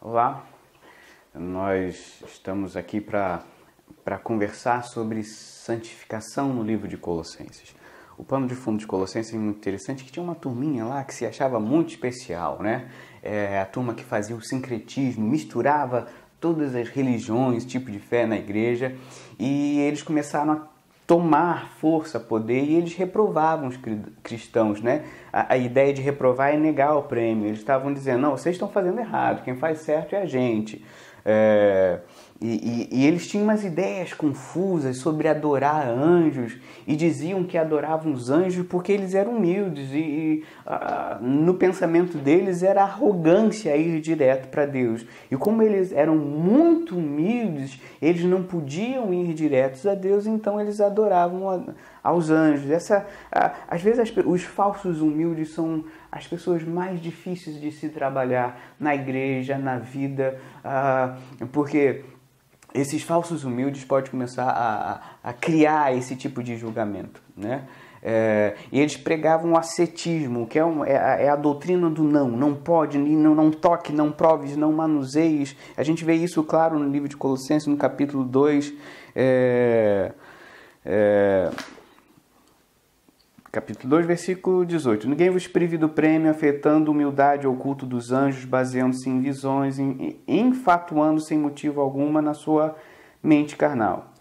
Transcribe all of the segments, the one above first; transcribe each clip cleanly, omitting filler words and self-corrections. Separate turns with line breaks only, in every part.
Olá, nós estamos aqui para conversar sobre santificação no livro de Colossenses. O pano de fundo de Colossenses é muito interessante, que tinha uma turminha lá que se achava muito especial, né? A turma que fazia o sincretismo, misturava todas as religiões, tipo de fé na igreja, e eles começaram a tomar força, poder, e eles reprovavam os cristãos, né? A ideia de reprovar é negar o prêmio. Eles estavam dizendo, não, vocês estão fazendo errado, quem faz certo é a gente. E eles tinham umas ideias confusas sobre adorar anjos, e diziam que adoravam os anjos porque eles eram humildes, e no pensamento deles era arrogância ir direto para Deus. E como eles eram muito humildes, eles não podiam ir diretos a Deus, então eles adoravam aos anjos. Às vezes os falsos humildes são as pessoas mais difíceis de se trabalhar na igreja, na vida, porque esses falsos humildes podem começar a criar esse tipo de julgamento, né? E eles pregavam o ascetismo, que é a doutrina do não pode, não toque, não proves, não manuseies. A gente vê isso, claro, no livro de Colossenses, no capítulo 2, capítulo 2, versículo 18. Ninguém vos prive do prêmio, afetando humildade ou culto dos anjos, baseando-se em visões, enfatuando sem motivo alguma na sua mente carnal.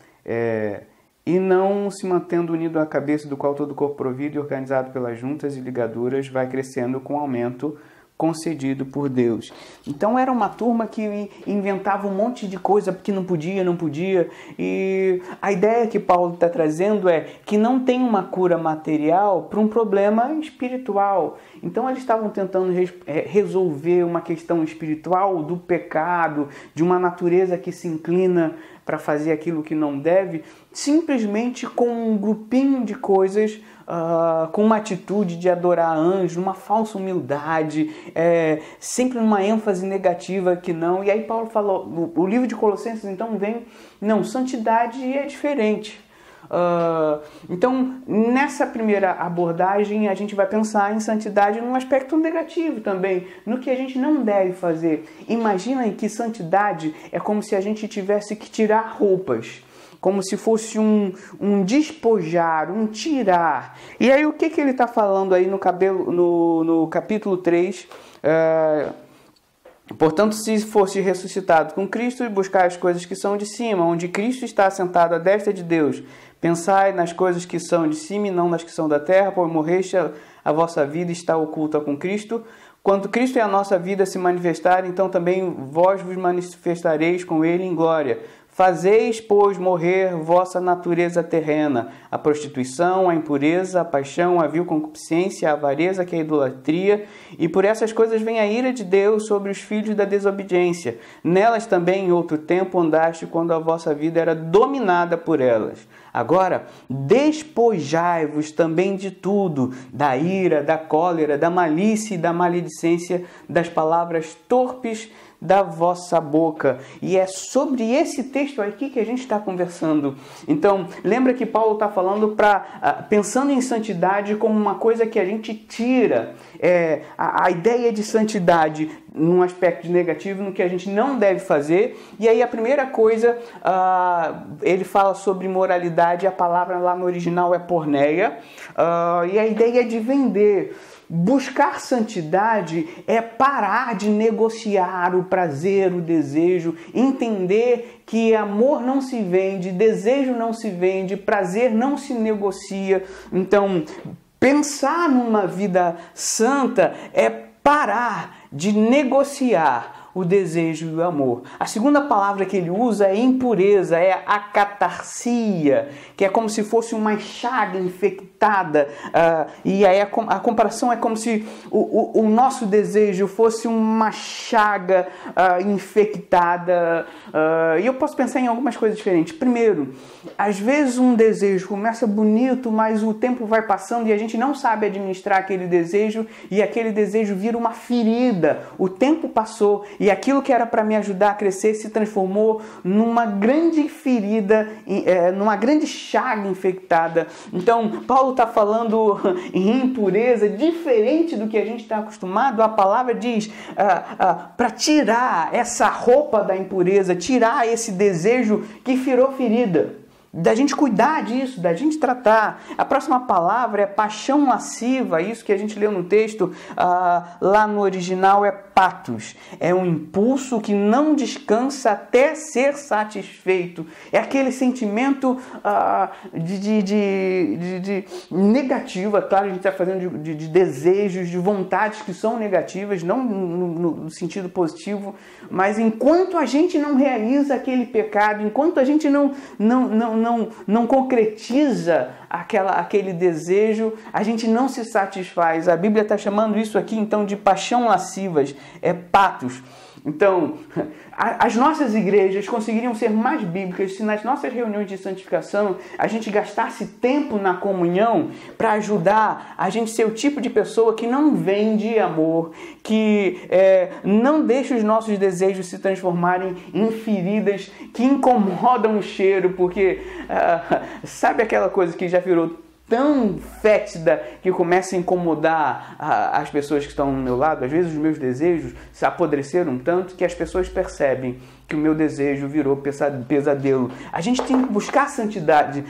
E não se mantendo unido à cabeça, do qual todo o corpo provido e organizado pelas juntas e ligaduras vai crescendo com aumento concedido por Deus. Então era uma turma que inventava um monte de coisa porque não podia, e a ideia que Paulo está trazendo é que não tem uma cura material para um problema espiritual. Então eles estavam tentando resolver uma questão espiritual do pecado, de uma natureza que se inclina para fazer aquilo que não deve, simplesmente com um grupinho de coisas, com uma atitude de adorar anjos, uma falsa humildade, sempre numa ênfase negativa que não. E aí Paulo falou, o livro de Colossenses então vem, não, santidade é diferente. Então, nessa primeira abordagem, a gente vai pensar em santidade num aspecto negativo também, no que a gente não deve fazer. Imaginem que santidade é como se a gente tivesse que tirar roupas, como se fosse um despojar, um tirar. E aí o que ele está falando aí no capítulo 3? Portanto, se fosse ressuscitado com Cristo e buscar as coisas que são de cima, onde Cristo está assentado à destra de Deus, pensai nas coisas que são de cima e não nas que são da terra, pois morreste, a vossa vida está oculta com Cristo. Quando Cristo é a nossa vida se manifestar, então também vós vos manifestareis com Ele em glória. Fazeis, pois, morrer vossa natureza terrena, a prostituição, a impureza, a paixão, a vil concupiscência, a avareza, que é a idolatria, e por essas coisas vem a ira de Deus sobre os filhos da desobediência. Nelas também em outro tempo andaste, quando a vossa vida era dominada por elas. Agora, despojai-vos também de tudo, da ira, da cólera, da malícia e da maledicência, das palavras torpes da vossa boca. E é sobre esse texto aqui que a gente está conversando. Então, lembra que Paulo está falando pensando em santidade como uma coisa que a gente tira. A ideia de santidade num aspecto negativo, no que a gente não deve fazer. E aí a primeira coisa, ele fala sobre moralidade, a palavra lá no original é porneia, e a ideia é de vender. Buscar santidade é parar de negociar o prazer, o desejo, entender que amor não se vende, desejo não se vende, prazer não se negocia. Então, pensar numa vida santa é parar de negociar o desejo e o amor. A segunda palavra que ele usa é impureza, é a catarsia, que é como se fosse uma chaga infectada. E aí a comparação é como se o nosso desejo fosse uma chaga infectada. E eu posso pensar em algumas coisas diferentes. Primeiro, às vezes um desejo começa bonito, mas o tempo vai passando e a gente não sabe administrar aquele desejo, e aquele desejo vira uma ferida. O tempo passou e e aquilo que era para me ajudar a crescer se transformou numa grande ferida, numa grande chaga infectada. Então, Paulo está falando em impureza, diferente do que a gente está acostumado. A palavra diz para tirar essa roupa da impureza, tirar esse desejo que virou ferida. Da gente cuidar disso, da gente tratar. A próxima palavra é paixão lasciva, isso que a gente leu no texto, lá no original é patos. É um impulso que não descansa até ser satisfeito. É aquele sentimento de negativo, claro, a gente está fazendo de desejos, de vontades que são negativas, não no sentido positivo, mas enquanto a gente não realiza aquele pecado, enquanto a gente não concretiza aquele desejo, a gente não se satisfaz. A Bíblia está chamando isso aqui, então, de paixão lascivas, é patos. Então, as nossas igrejas conseguiriam ser mais bíblicas se nas nossas reuniões de santificação a gente gastasse tempo na comunhão para ajudar a gente ser o tipo de pessoa que não vende amor, que não deixa os nossos desejos se transformarem em feridas que incomodam o cheiro, porque sabe aquela coisa que já virou tão fétida que começa a incomodar as pessoas que estão ao meu lado? Às vezes os meus desejos se apodreceram tanto que as pessoas percebem que o meu desejo virou pesadelo. A gente tem que buscar santidade,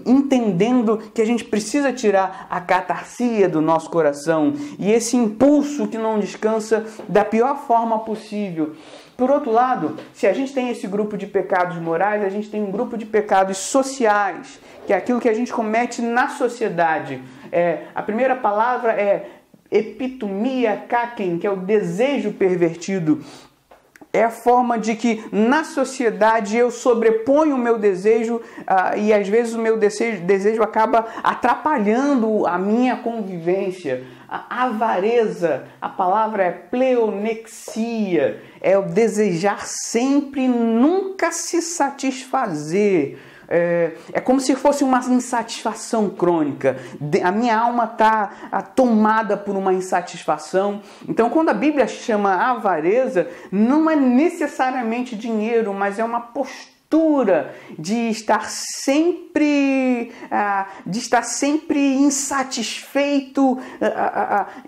entendendo que a gente precisa tirar a catarsia do nosso coração e esse impulso que não descansa da pior forma possível. Por outro lado, se a gente tem esse grupo de pecados morais, a gente tem um grupo de pecados sociais, que é aquilo que a gente comete na sociedade. A primeira palavra é epitomia kaken, que é o desejo pervertido. É a forma de que na sociedade eu sobreponho o meu desejo e às vezes o meu desejo acaba atrapalhando a minha convivência. A avareza, a palavra é pleonexia, é o desejar sempre, nunca se satisfazer. É como se fosse uma insatisfação crônica. A minha alma está tomada por uma insatisfação. Então, quando a Bíblia chama avareza, não é necessariamente dinheiro, mas é uma postura de estar sempre insatisfeito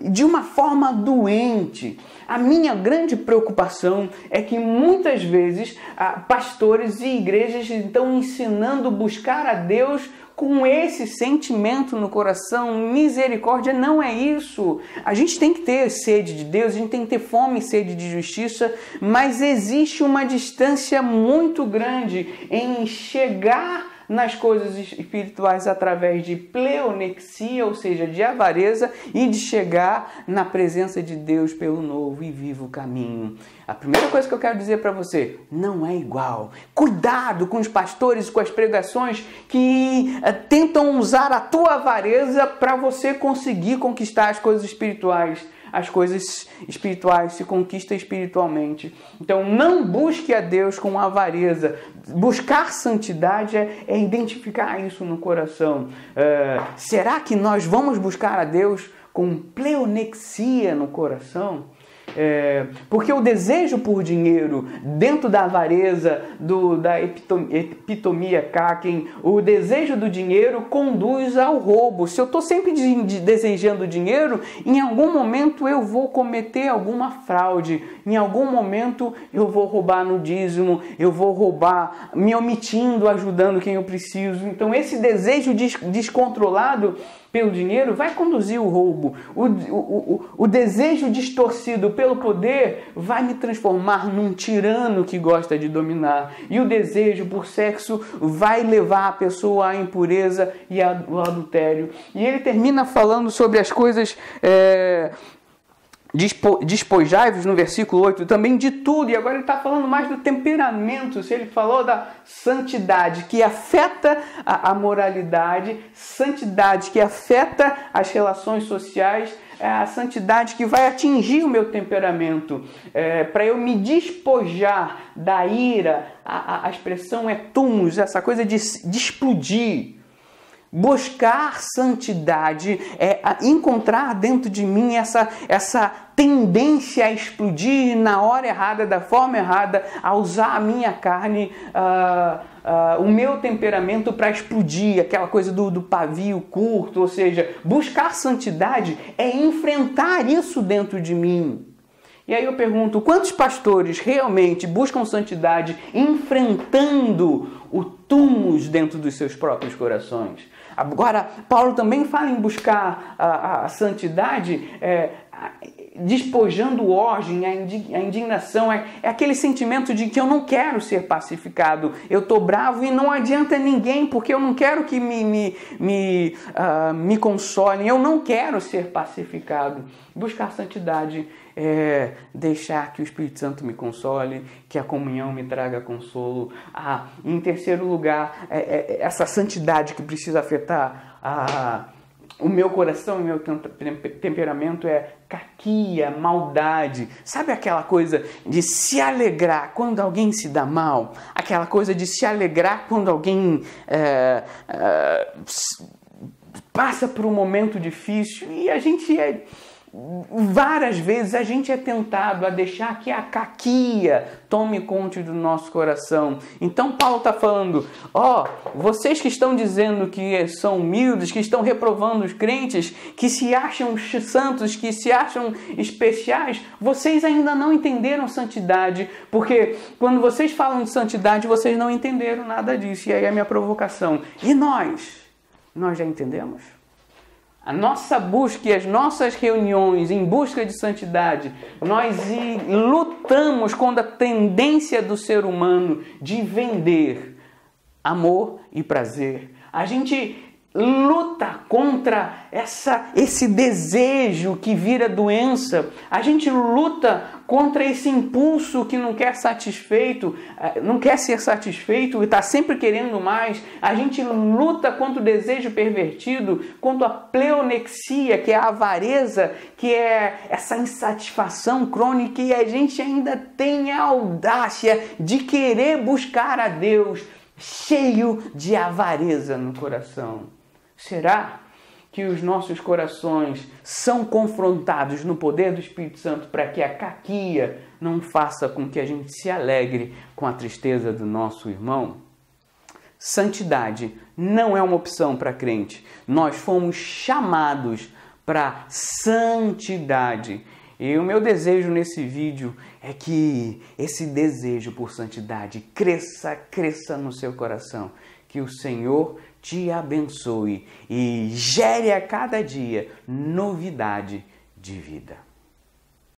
de uma forma doente. A minha grande preocupação é que muitas vezes pastores e igrejas estão ensinando a buscar a Deus com esse sentimento no coração. Misericórdia não é isso. A gente tem que ter sede de Deus, a gente tem que ter fome e sede de justiça, mas existe uma distância muito grande em chegar nas coisas espirituais através de pleonexia, ou seja, de avareza, e de chegar na presença de Deus pelo novo e vivo caminho. A primeira coisa que eu quero dizer para você, não é igual. Cuidado com os pastores, com as pregações que tentam usar a tua avareza para você conseguir conquistar as coisas espirituais. As coisas espirituais se conquistam espiritualmente. Então não busque a Deus com avareza. Buscar santidade é identificar isso no coração. Será que nós vamos buscar a Deus com pleonexia no coração? Porque o desejo por dinheiro, dentro da avareza, da epitomia kaken, o desejo do dinheiro conduz ao roubo. Se eu estou sempre desejando dinheiro, em algum momento eu vou cometer alguma fraude, em algum momento eu vou roubar no dízimo, eu vou roubar me omitindo, ajudando quem eu preciso. Então esse desejo descontrolado pelo dinheiro vai conduzir o roubo. O desejo distorcido pelo poder vai me transformar num tirano que gosta de dominar. E o desejo por sexo vai levar a pessoa à impureza e ao adultério. E ele termina falando sobre as coisas... Despojai-vos no versículo 8 também de tudo, e agora ele está falando mais do temperamento. Se ele falou da santidade que afeta a moralidade, santidade que afeta as relações sociais, é a santidade que vai atingir o meu temperamento, para eu me despojar da ira. A expressão é tumus, essa coisa de explodir. buscar santidade é encontrar dentro de mim essa tendência a explodir na hora errada, da forma errada, a usar a minha carne, o meu temperamento para explodir, aquela coisa do pavio curto. Ou seja, buscar santidade é enfrentar isso dentro de mim. E aí eu pergunto, quantos pastores realmente buscam santidade enfrentando o túmulo dentro dos seus próprios corações? Agora, Paulo também fala em buscar a santidade, despojando o ódio, a indignação, é aquele sentimento de que eu não quero ser pacificado, eu estou bravo e não adianta ninguém, porque eu não quero que me consolem, eu não quero ser pacificado. Buscar santidade é deixar que o Espírito Santo me console, que a comunhão me traga consolo. Em terceiro lugar, essa santidade que precisa afetar o meu coração e o meu temperamento é caquia, maldade. Sabe aquela coisa de se alegrar quando alguém se dá mal? Aquela coisa de se alegrar quando alguém passa por um momento difícil. E a gente várias vezes a gente é tentado a deixar que a caquia tome conta do nosso coração. Então Paulo está falando, vocês que estão dizendo que são humildes, que estão reprovando os crentes, que se acham santos, que se acham especiais, vocês ainda não entenderam santidade, porque quando vocês falam de santidade, vocês não entenderam nada disso. E aí a minha provocação, e nós já entendemos? A nossa busca e as nossas reuniões em busca de santidade, nós lutamos contra a tendência do ser humano de vender amor e prazer. A gente luta contra esse desejo que vira doença. A gente luta contra esse impulso que não quer ser satisfeito e está sempre querendo mais. A gente luta contra o desejo pervertido, contra a pleonexia, que é a avareza, que é essa insatisfação crônica, e a gente ainda tem a audácia de querer buscar a Deus cheio de avareza no coração. Será que os nossos corações são confrontados no poder do Espírito Santo para que a caquia não faça com que a gente se alegre com a tristeza do nosso irmão? Santidade não é uma opção para crente. Nós fomos chamados para santidade. E o meu desejo nesse vídeo é que esse desejo por santidade cresça no seu coração. Que o Senhor te abençoe e gere a cada dia novidade de vida.